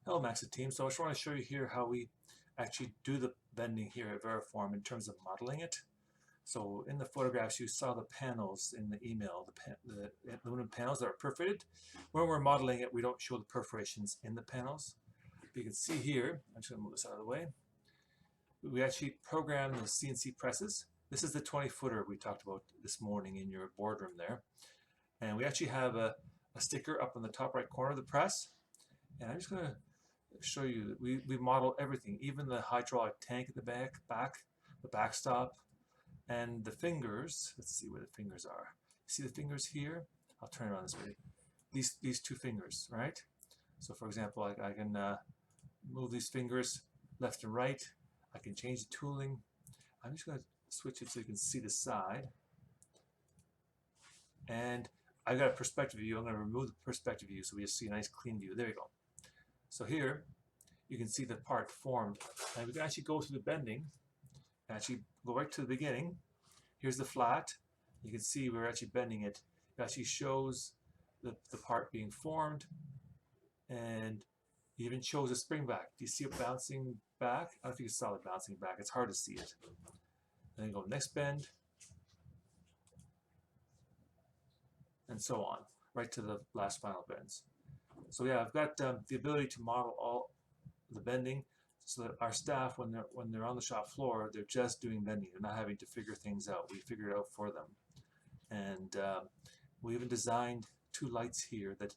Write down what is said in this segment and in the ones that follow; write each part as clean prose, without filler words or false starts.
Hello, Maxa team. So I just want to show you here how we actually do the bending here at VeriForm in terms of modeling it. So in the photographs you saw the panels in the email, the aluminum panels that are perforated. When we're modeling it, we don't show the perforations in the panels. But you can see here, I'm just going to move this out of the way, we actually program the CNC presses. This is the 20-footer we talked about this morning in your boardroom there. And we actually have a sticker up in the top right corner of the press. And I'm just going to show you that we model everything, even the hydraulic tank at the back, the backstop, and the fingers. Let's see where the fingers are. See the fingers here? I'll turn it on this way. These two fingers, right? So for example, I can move these fingers left and right. I can change the tooling. I'm just going to switch it so you can see the side. And I've got a perspective view. I'm going to remove the perspective view so we just see a nice clean view. There you go. So here you can see the part formed, and we can actually go through the bending and actually go right to the beginning. Here's the flat. You can see we're actually bending it. It actually shows the part being formed, and it even shows a spring back. Do you see it bouncing back? I don't know if you saw it bouncing back. It's hard to see it. Then you go next bend, and so on, right to the last final bends. So yeah, I've got the ability to model all the bending so that our staff, when they're on the shop floor, they're just doing bending. They're not having to figure things out. We figure it out for them. And we even designed two lights here that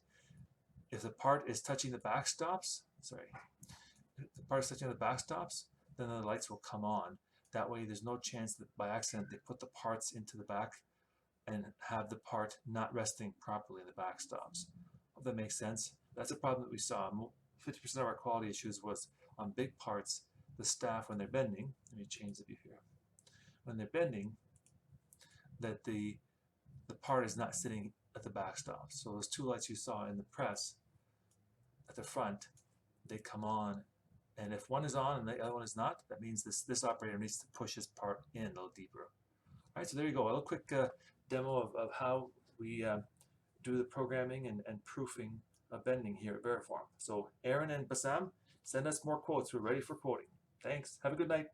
if the part is touching the backstops, if the part is touching the backstops, then the lights will come on. That way there's no chance that by accident they put the parts into the back and have the part not resting properly in the backstops. Hope that makes sense. That's a problem that we saw. 50% of our quality issues was on big parts. The staff, when they're bending, let me change the view here. When they're bending, that the part is not sitting at the backstop. So those two lights you saw in the press at the front, they come on. And if one is on and the other one is not, that means this operator needs to push his part in a little deeper. All right, so there you go. A little quick demo of how we do the programming and proofing of bending here at VeriForm. So Aaron and Bassam, send us more quotes. We're ready for quoting. Thanks. Have a good night.